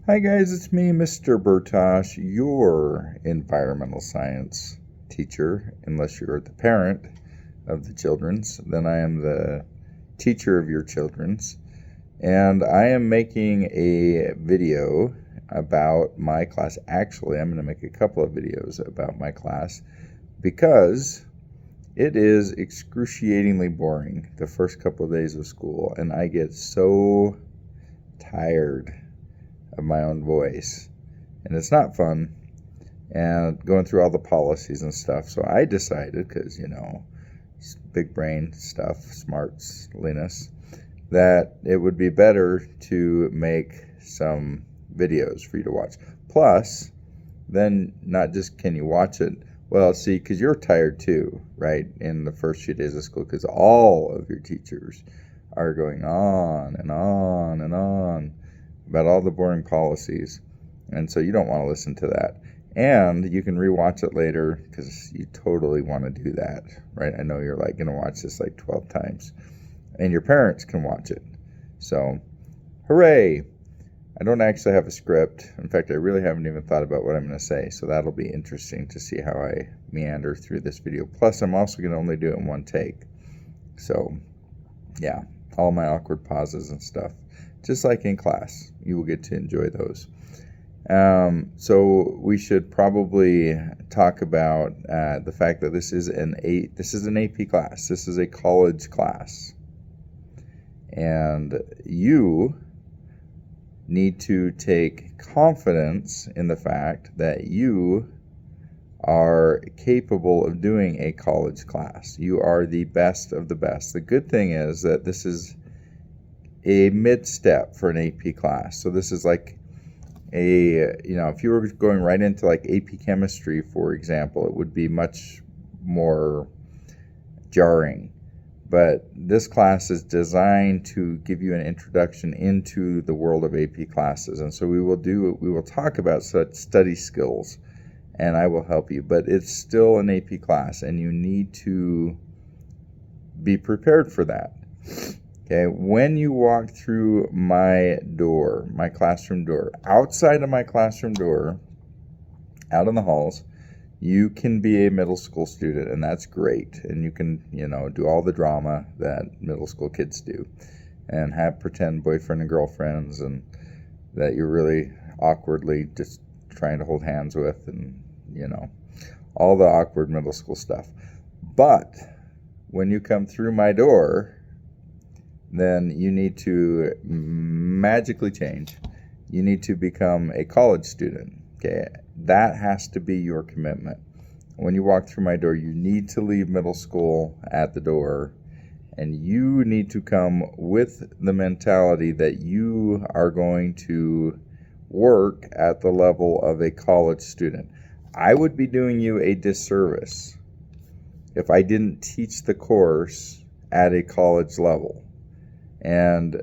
Hi guys, it's me, Mr. Bertosh, your environmental science teacher, unless you're the parent of the children's. Then I am the teacher of your children's. And I am making a video about my class. Actually, I'm going to make a couple of videos about my class because it is excruciatingly boring the first couple of days of school, and I get so tired of my own voice, and it's not fun, and going through all the policies and stuff. So I decided, because big brain stuff, smartliness, that it would be better to make some videos for you to watch. Plus, then not just can you watch it, well, see, because you're tired too, right, in the first few days of school, because all of your teachers are going on and on and on about all the boring policies, and so you don't want to listen to that. And you can rewatch it later because you totally want to do that, right? I know you're going to watch this 12 times, and your parents can watch it. So, hooray! I don't actually have a script. In fact, I really haven't even thought about what I'm going to say, so that'll be interesting to see how I meander through this video. Plus, I'm also going to only do it in one take. So, yeah, all my awkward pauses and stuff. Just like in class, you will get to enjoy those. So we should probably talk about the fact that this is an AP class. This is a college class, and you need to take confidence in the fact that you are capable of doing a college class. You are the best of the best. The good thing is that this is a mid-step for an AP class. So this is like if you were going right into AP chemistry, for example, it would be much more jarring. But this class is designed to give you an introduction into the world of AP classes. And so we will talk about such study skills, and I will help you. But it's still an AP class, and you need to be prepared for that. Okay, when you walk through my classroom door, outside of my classroom door, out in the halls, you can be a middle school student, and that's great. And you can, do all the drama that middle school kids do, and have pretend boyfriend and girlfriends, and that you're really awkwardly just trying to hold hands with, and, all the awkward middle school stuff. But when you come through my door, then you need to magically change. You need to become a college student. Okay, that has to be your commitment. When you walk through my door, you need to leave middle school at the door, and you need to come with the mentality that you are going to work at the level of a college student. I would be doing you a disservice if I didn't teach the course at a college level. And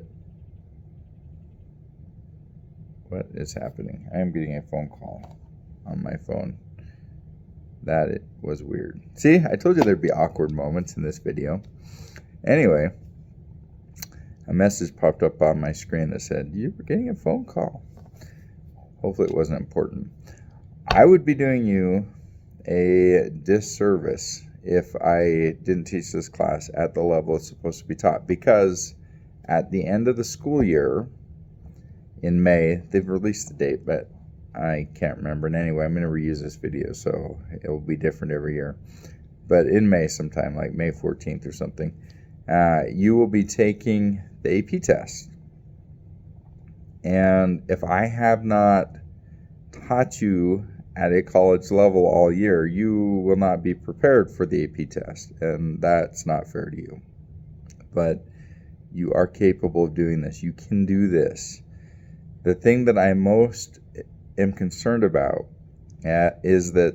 what is happening? I am getting a phone call on my phone. It was weird. See, I told you there'd be awkward moments in this video. Anyway, a message popped up on my screen that said, "You were getting a phone call." Hopefully it wasn't important. I would be doing you a disservice if I didn't teach this class at the level it's supposed to be taught, because at the end of the school year, in May, they've released the date, but I can't remember. And anyway, I'm going to reuse this video, so it will be different every year. But in May sometime, like May 14th or something, you will be taking the AP test. And if I have not taught you at a college level all year, you will not be prepared for the AP test, and that's not fair to you. But you are capable of doing this. You can do this. The thing that I most am concerned about is that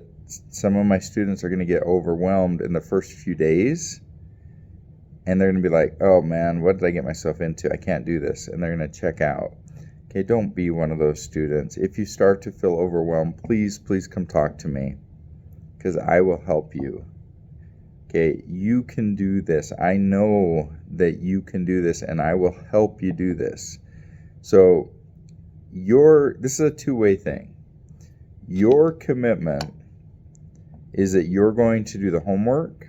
some of my students are going to get overwhelmed in the first few days, and they're going to be like, "Oh man, what did I get myself into? I can't do this," and they're going to check out. Okay, don't be one of those students. If you start to feel overwhelmed, please come talk to me, because I will help you. Okay, you can do this. I know that you can do this, and I will help you do this. So this is a two-way thing. Your commitment is that you're going to do the homework.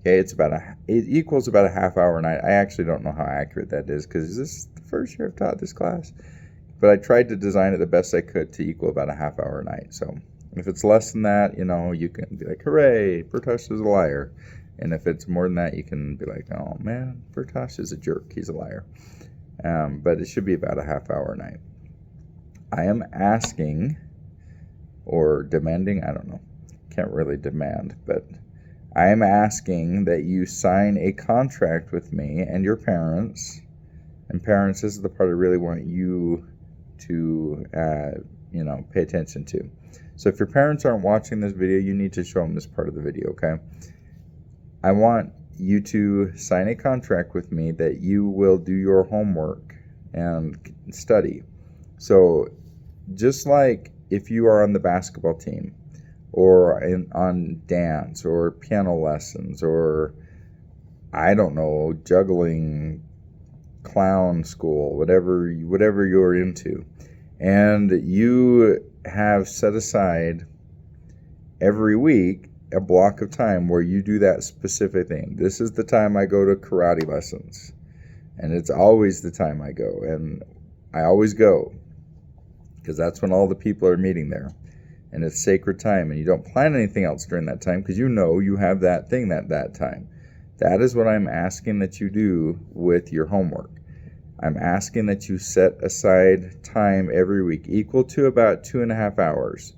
Okay, it equals about a half hour a night. I actually don't know how accurate that is because this is the first year I've taught this class. But I tried to design it the best I could to equal about a half hour a night. So if it's less than that, you can be like, hooray, Bertosh is a liar. And if it's more than that, you can be like, oh man, Bertosh is a jerk. He's a liar. But it should be about a half hour a night. I am asking or demanding, I don't know. Can't really demand, but I am asking that you sign a contract with me and your parents. And parents, this is the part I really want you to, pay attention to. So if your parents aren't watching this video, you need to show them this part of the video, okay? I want you to sign a contract with me that you will do your homework and study. So just like if you are on the basketball team or on dance or piano lessons or, I don't know, juggling, clown school, whatever you're into, and you have set aside every week a block of time where you do that specific thing. This is the time I go to karate lessons, and it's always the time I go, and I always go because that's when all the people are meeting there, and it's sacred time, and you don't plan anything else during that time because you have that thing that time. That is what I'm asking that you do with your homework. I'm asking that you set aside time every week equal to about 2.5 hours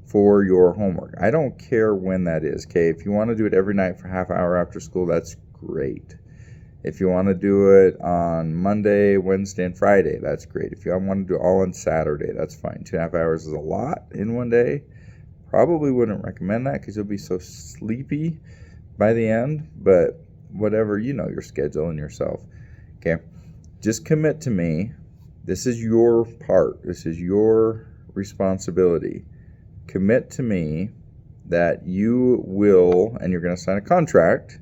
for your homework. I don't care when that is, okay? If you want to do it every night for half hour after school, that's great. If you want to do it on Monday, Wednesday, and Friday, that's great. If you want to do it all on Saturday, that's fine. 2.5 hours is a lot in one day. Probably wouldn't recommend that because you'll be so sleepy by the end, but whatever, your schedule and yourself, okay? Just commit to me. This is your part. This is your responsibility. Commit to me that you will, and you're going to sign a contract,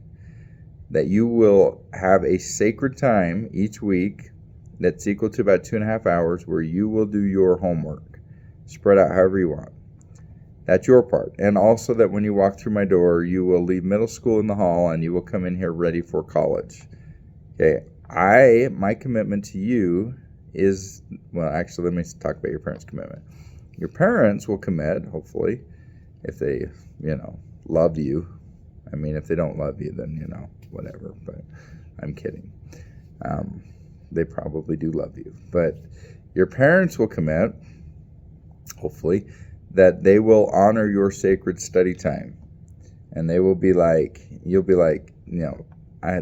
that you will have a sacred time each week that's equal to about 2.5 hours where you will do your homework. Spread out however you want. That's your part. And also that when you walk through my door, you will leave middle school in the hall and you will come in here ready for college. Okay. My commitment to you is, well, actually, let me talk about your parents' commitment. Your parents will commit, hopefully, if they, love you. I mean, if they don't love you, then, whatever, but I'm kidding. They probably do love you. But your parents will commit, hopefully, that they will honor your sacred study time. And they will be like, you'll be like,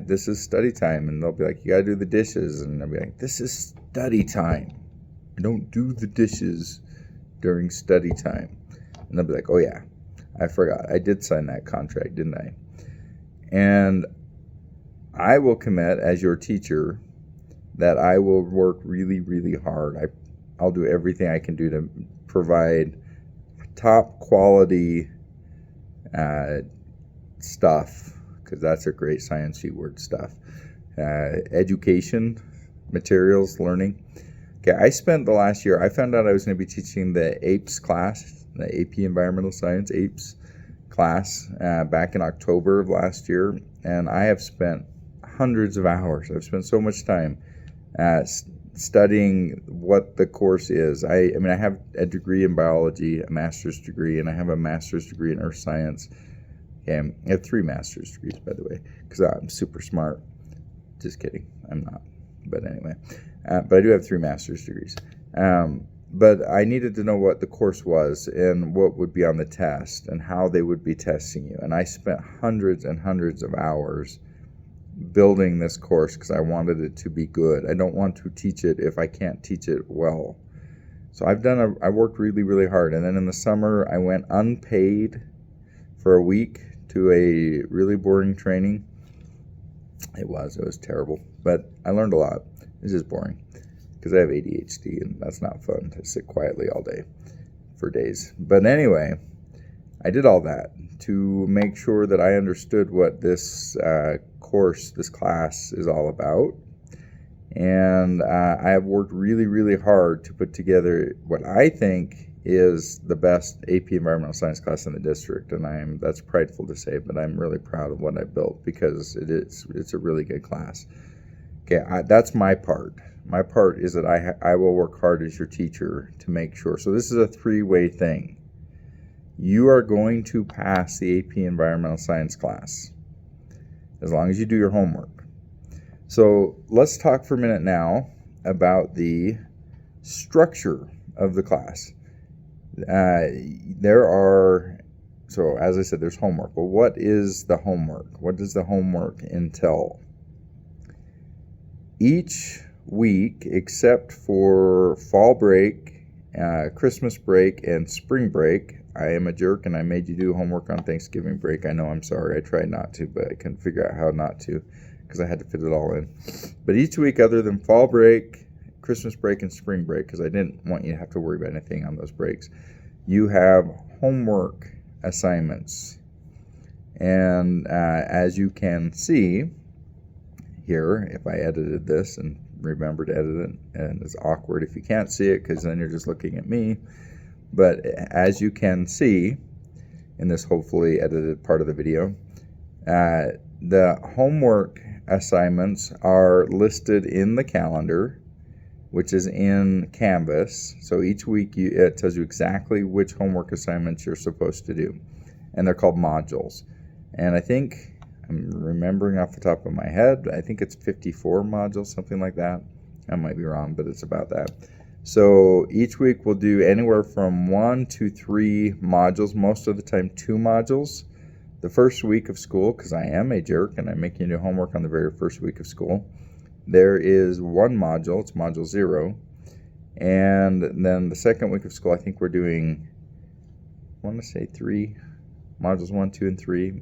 this is study time, and they'll be like, you gotta do the dishes, and they'll be like, this is study time. I don't do the dishes during study time. And they'll be like, oh yeah, I forgot. I did sign that contract, didn't I? And I will commit as your teacher that I will work really, really hard. I'll do everything I can do to provide top quality stuff, because that's a great sciencey word, stuff. Education, materials, learning. Okay, I spent the last year, I found out I was going to be teaching the APES class, the AP Environmental Science APES class, back in October of last year, and I have spent hundreds of hours. I've spent so much time studying what the course is. I have a degree in biology, a master's degree, and I have a master's degree in earth science. Okay, I have 3 master's degrees, by the way, because I'm super smart. Just kidding, I'm not. But anyway, but I do have 3 master's degrees. But I needed to know what the course was and what would be on the test and how they would be testing you. And I spent hundreds and hundreds of hours building this course because I wanted it to be good. I don't want to teach it if I can't teach it well. So I worked really, really hard. And then in the summer, I went unpaid for a week to a really boring training. It was terrible, but I learned a lot. It's just boring because I have ADHD and that's not fun to sit quietly all day for days. But anyway, I did all that to make sure that I understood what this course, this class is all about. And I have worked really, really hard to put together what I think is the best AP Environmental Science class in the district, and that's prideful to say, but I'm really proud of what I built because it's a really good class. Okay, that's my part. My part is that I will work hard as your teacher to make sure. So this is a three-way thing. You are going to pass the AP Environmental Science class as long as you do your homework. So let's talk for a minute now about the structure of the class. So as I said, there's homework. Well, what is the homework? What does the homework entail? Each week, except for fall break, Christmas break, and spring break, I am a jerk and I made you do homework on Thanksgiving break. I know, I'm sorry. I tried not to, but I couldn't figure out how not to because I had to fit it all in. But each week other than fall break, Christmas break, and spring break, because I didn't want you to have to worry about anything on those breaks, you have homework assignments. And as you can see here, if I edited this and remember to edit it, and it's awkward if you can't see it because then you're just looking at me, but as you can see in this hopefully edited part of the video, the homework assignments are listed in the calendar, which is in Canvas. So each week it tells you exactly which homework assignments you're supposed to do, and they're called modules. And I think, I'm remembering off the top of my head, I think it's 54 modules, something like that. I might be wrong, but it's about that. So each week we'll do anywhere from 1 to 3 modules, most of the time 2 modules. The first week of school, because I am a jerk and I'm making you do homework on the very first week of school, there is 1 module, it's module 0. And then the second week of school, I think we're doing, I want to say 3, modules 1, 2, and 3.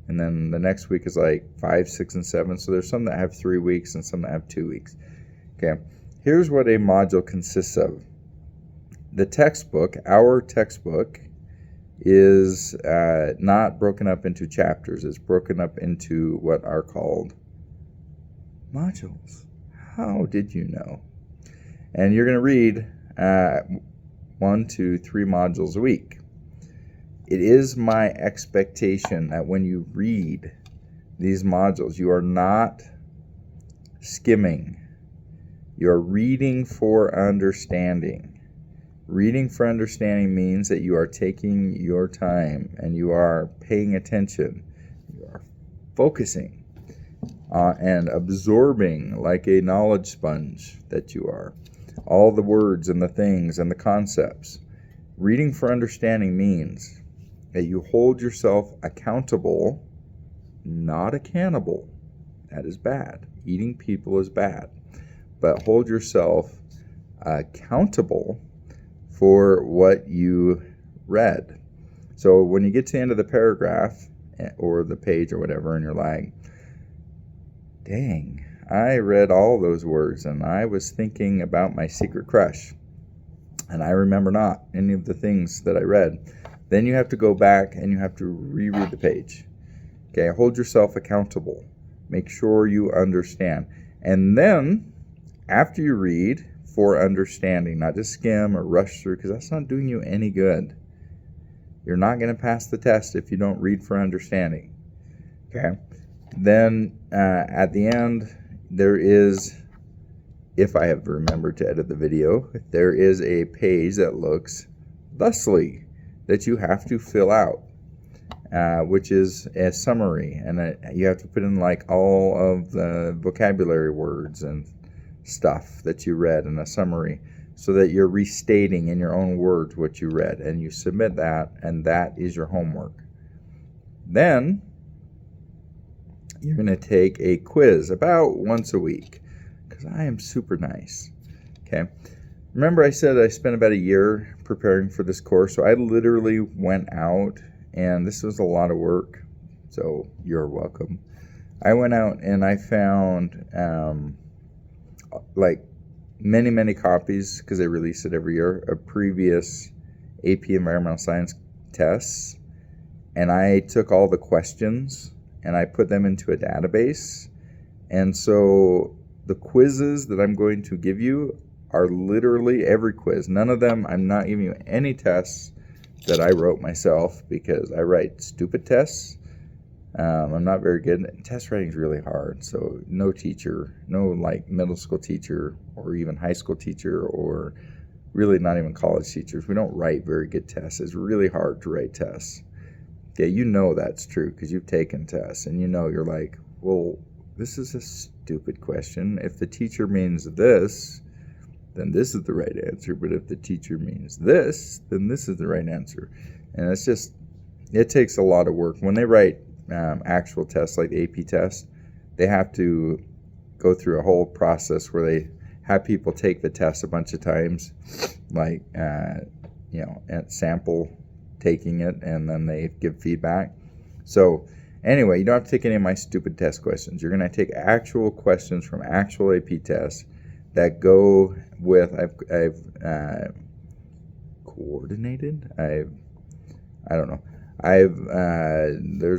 And then the next week is like 5, 6, and 7. So there's some that have 3 weeks and some that have 2 weeks. Okay, here's what a module consists of. The textbook, our textbook, is not broken up into chapters. It's broken up into what are called modules. How did you know? And you're going to read 1 to 3 modules a week. It is my expectation that when you read these modules, you are not skimming. You're reading for understanding. Reading for understanding means that you are taking your time and you are paying attention. You are focusing and absorbing like a knowledge sponge that you are. All the words and the things and the concepts. Reading for understanding means that you hold yourself accountable, not a cannibal. That is bad. Eating people is bad. But hold yourself accountable for what you read. So when you get to the end of the paragraph or the page or whatever and you're like, dang, I read all those words and I was thinking about my secret crush and I remember not any of the things that I read, then you have to go back and you have to reread the page. Okay, hold yourself accountable. Make sure you understand. And then after you read, for understanding, not just skim or rush through, because that's not doing you any good. You're not going to pass the test if you don't read for understanding. Okay? Then at the end, there is, if I have remembered to edit the video, there is a page that looks thusly that you have to fill out, which is a summary. And you have to put in like all of the vocabulary words and stuff that you read in a summary so that you're restating in your own words what you read, and you submit that, and that is your homework. Then you're going to take a quiz about once a week because I am super nice. Okay, remember I said I spent about a year preparing for this course, so I literally went out, and this was a lot of work, so you're welcome. I went out and I found like many copies, because they release it every year, of previous AP Environmental Science tests, and I took all the questions and I put them into a database. And so the quizzes that I'm going to give you are literally every quiz. None of them, I'm not giving you any tests that I wrote myself because I write stupid tests. I'm not very good. Test writing is really hard. So no teacher, no like middle school teacher or even high school teacher or really not even college teachers, we don't write very good tests. It's really hard to write tests. Yeah, you know that's true because you've taken tests and you know you're like, well, this is a stupid question. If the teacher means this, then this is the right answer. But if the teacher means this, then this is the right answer. And it's just, it takes a lot of work. When they write actual tests like the AP test, they have to go through a whole process where they have people take the test a bunch of times, like, at sample taking it, and then they give feedback. So anyway, you don't have to take any of my stupid test questions. You're going to take actual questions from actual AP tests that go with, I've coordinated, there's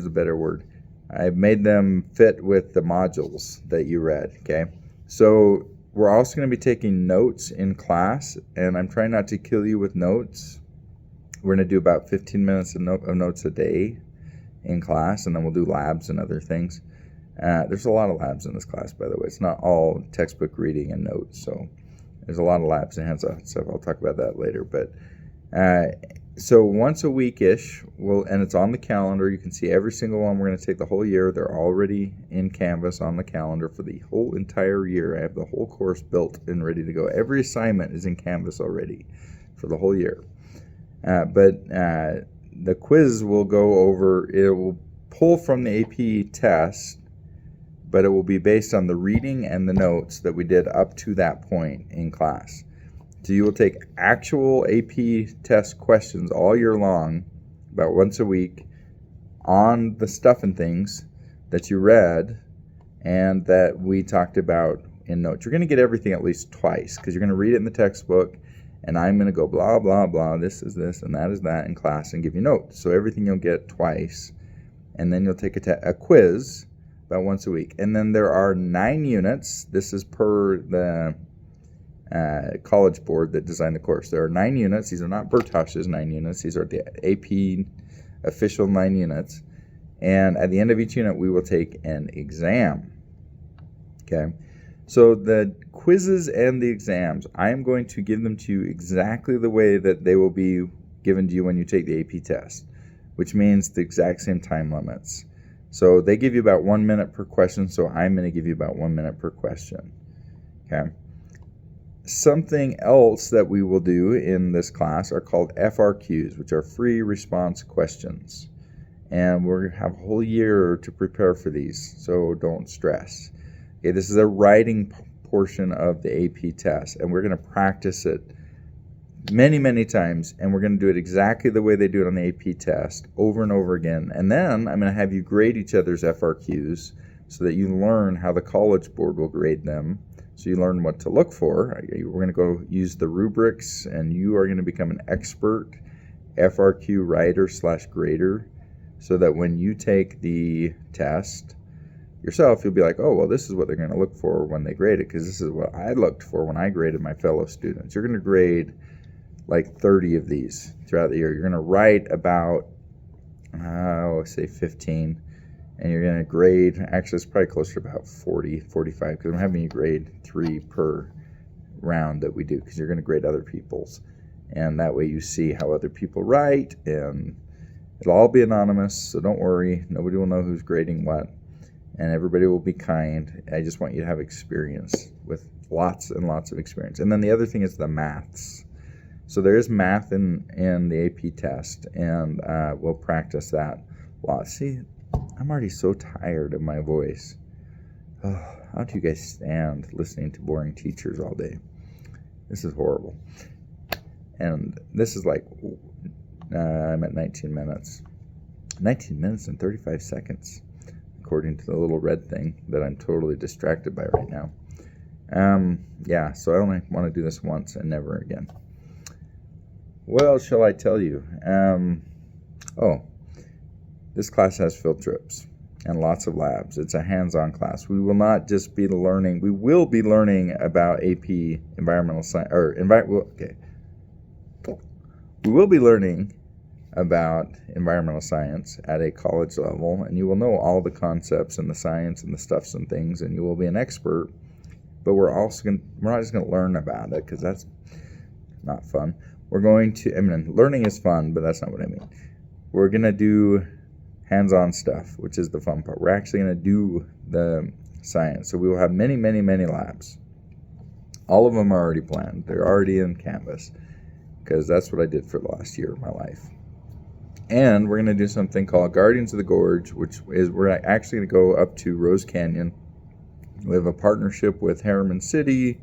a better word. I've made them fit with the modules that you read, okay? So we're also going to be taking notes in class, and I'm trying not to kill you with notes. We're going to do about 15 minutes of notes a day in class, and then we'll do labs and other things. There's a lot of labs in this class, by the way. It's not all textbook reading and notes, so there's a lot of labs and hands-on stuff. I'll talk about that later. But so once a week-ish, and it's on the calendar. You can see every single one. We're going to take the whole year. They're already in Canvas on the calendar for the whole entire year. I have the whole course built and ready to go. Every assignment is in Canvas already for the whole year. But the quiz will go over, it will pull from the AP test, but it will be based on the reading and the notes that we did up to that point in class. So you will take actual AP test questions all year long, about once a week, on the stuff and things that you read and that we talked about in notes. You're going to get everything at least twice because you're going to read it in the textbook, and I'm going to go blah, blah, blah, this is this and that is that in class and give you notes. So everything you'll get twice, and then you'll take a quiz about once a week. And then there are 9 units. This is per the College Board that designed the course. There are 9 units. These are not Bertosh's 9 units. These are the AP official 9 units. And at the end of each unit, we will take an exam. Okay. So the quizzes and the exams, I am going to give them to you exactly the way that they will be given to you when you take the AP test, which means the exact same time limits. So they give you about 1 minute per question, so I'm going to give you about 1 minute per question. Okay. Something else that we will do in this class are called FRQs, which are free response questions. And we're going to have a whole year to prepare for these, so don't stress. Okay, this is a writing portion of the AP test, and we're going to practice it many, many times, and we're going to do it exactly the way they do it on the AP test over and over again. And then I'm going to have you grade each other's FRQs so that you learn how the College Board will grade them. So you learn what to look for. We're going to go use the rubrics, and you are going to become an expert FRQ writer/grader so that when you take the test yourself, you'll be like, oh, well, this is what they're going to look for when they grade it, because this is what I looked for when I graded my fellow students. You're going to grade like 30 of these throughout the year. You're going to write about, say 15. And you're going to grade, actually it's probably closer to about 40, 45, because I'm having you grade 3 per round that we do, because you're going to grade other people's. And that way you see how other people write, and it'll all be anonymous, so don't worry. Nobody will know who's grading what, and everybody will be kind. I just want you to have experience, with lots and lots of experience. And then the other thing is the maths. So there is math in the AP test, and we'll practice that a lot. See, I'm already so tired of my voice. Oh, how do you guys stand listening to boring teachers all day? This is horrible. And this is like, I'm at 19 minutes. 19 minutes and 35 seconds, according to the little red thing that I'm totally distracted by right now. Yeah, so I only want to do this once and never again. What else shall I tell you? This class has field trips. and lots of labs. It's a hands-on class. We will not just be learning. We will be learning about AP environmental science, We will be learning about environmental science at a college level, and you will know all the concepts and the science and the stuffs and things, and you will be an expert. But we're not just going to learn about it, because that's not fun. Learning is fun, but that's not what I mean. We're going to do hands-on stuff, which is the fun part. We're actually going to do the science. So we will have many, many, many labs. All of them are already planned. They're already in Canvas, because that's what I did for the last year of my life. And we're going to do something called Guardians of the Gorge, which is we're actually going to go up to Rose Canyon. We have a partnership with Harriman City,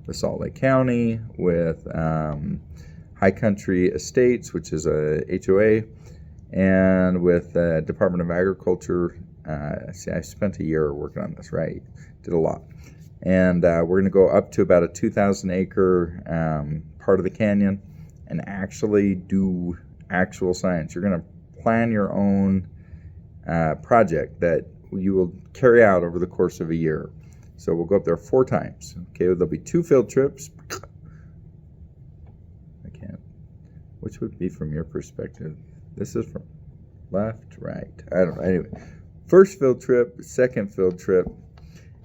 with Salt Lake County, with High Country Estates, which is a HOA, and with the Department of Agriculture. I spent a year working on this, right? Did a lot. And we're going to go up to about a 2,000-acre part of the canyon and actually do actual science. You're going to plan your own project that you will carry out over the course of a year. So we'll go up there 4 times. Okay, there'll be 2 field trips. I can't. Which would be from your perspective? This is from left, right. I don't know. Anyway, first field trip, second field trip,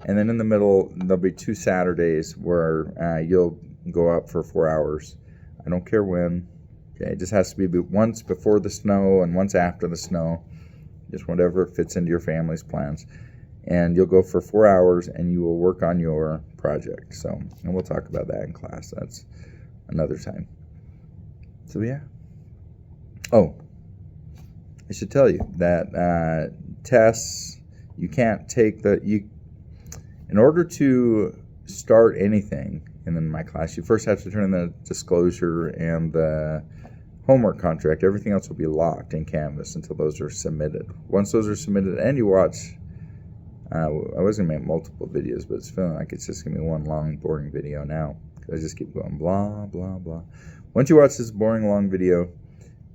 and then in the middle there'll be 2 Saturdays where you'll go up for 4 hours. I don't care when. Okay, it just has to be once before the snow and once after the snow. Just whatever fits into your family's plans. And you'll go for 4 hours and you will work on your project. So, and we'll talk about that in class. That's another time. So yeah. Oh, I should tell you that tests, you can't take in order to start anything in my class, you first have to turn in the disclosure and the homework contract. Everything else will be locked in Canvas until those are submitted. Once those are submitted and you watch, I was going to make multiple videos, but it's feeling like it's just going to be one long, boring video now. I just keep going blah, blah, blah. Once you watch this boring, long video,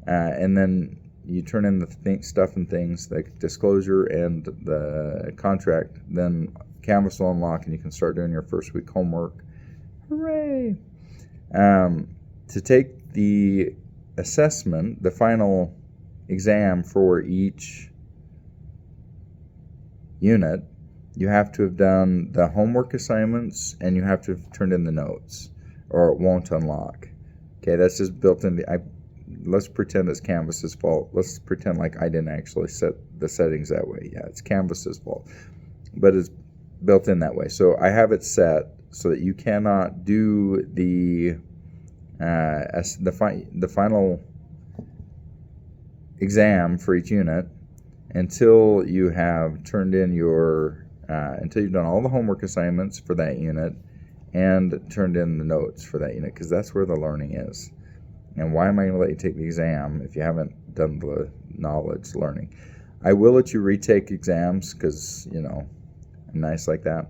and then you turn in the stuff and things, like disclosure and the contract, then Canvas will unlock and you can start doing your first week homework. Hooray! To take the assessment, the final exam for each unit, you have to have done the homework assignments and you have to have turned in the notes, or it won't unlock. Okay, that's just built in. Let's pretend it's Canvas's fault. Let's pretend like I didn't actually set the settings that way. Yeah, it's Canvas's fault, but it's built in that way. So I have it set so that you cannot do the final exam for each unit until you have turned in until you've done all the homework assignments for that unit and turned in the notes for that unit, because that's where the learning is. And why am I going to let you take the exam if you haven't done the knowledge learning? I will let you retake exams because, I'm nice like that.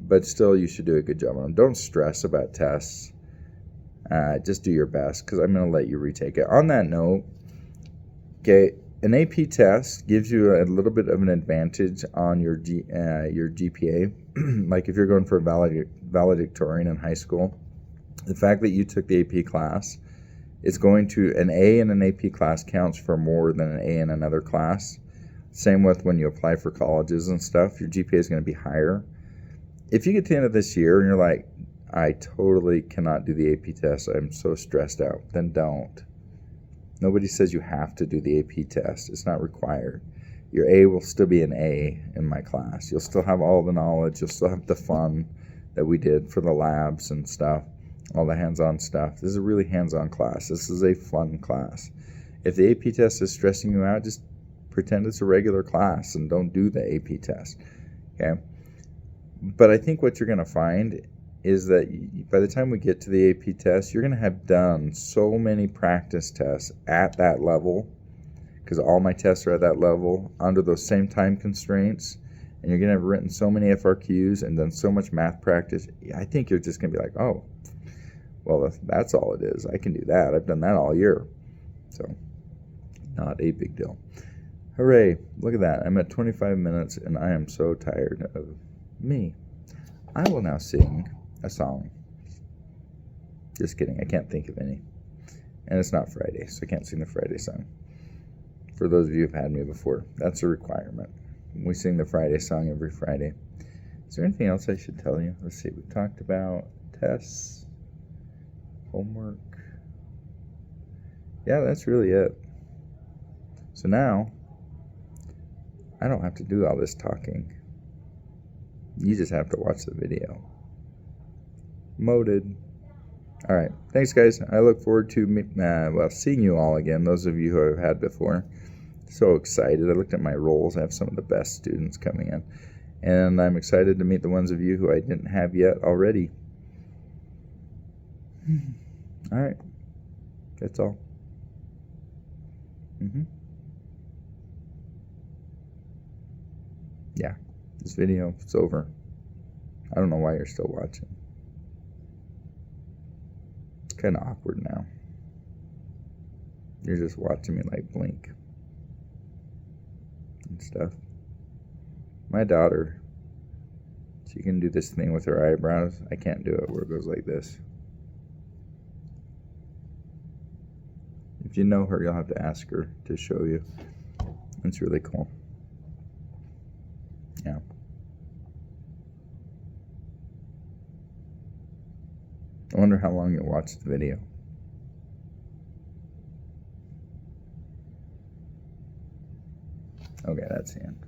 But still, you should do a good job on them. Don't stress about tests. Just do your best, because I'm going to let you retake it. On that note, okay, an AP test gives you a little bit of an advantage on your GPA. Like if you're going for a valedictorian in high school, the fact that you took the AP class, an A in an AP class counts for more than an A in another class. Same with when you apply for colleges and stuff, your GPA is going to be higher. If you get to the end of this year and you're like, I totally cannot do the AP test, I'm so stressed out, then don't. Nobody says you have to do the AP test. It's not required. Your A will still be an A in my class. You'll still have all the knowledge. You'll still have the fun that we did for the labs and stuff, all the hands-on stuff. This is a really hands-on class. This is a fun class. If the AP test is stressing you out, just pretend it's a regular class and don't do the AP test. Okay? But I think what you're going to find is that by the time we get to the AP test, you're going to have done so many practice tests at that level, because all my tests are at that level under those same time constraints, and you're going to have written so many FRQs and done so much math practice. I think you're just going to be like, oh, well, that's all it is. I can do that. I've done that all year. So not a big deal. Hooray! Look at that. I'm at 25 minutes and I am so tired of me. I will now sing a song. Just kidding. I can't think of any. And it's not Friday, so I can't sing the Friday song. For those of you who've had me before, that's a requirement. We sing the Friday song every Friday. Is there anything else I should tell you? Let's see. We talked about tests, homework. Yeah, that's really it. So now, I don't have to do all this talking. You just have to watch the video. Moded. All right. Thanks, guys. I look forward to seeing you all again, those of you who I've had before. So excited. I looked at my roles. I have some of the best students coming in. And I'm excited to meet the ones of you who I didn't have yet already. All right. That's all. Yeah. This video is over. I don't know why you're still watching. It's kind of awkward now. You're just watching me like blink and stuff. My daughter, she can do this thing with her eyebrows. I can't do it where it goes like this. If you know her, you'll have to ask her to show you. It's really cool. Yeah. I wonder how long you'll watch the video. Okay, that's the end.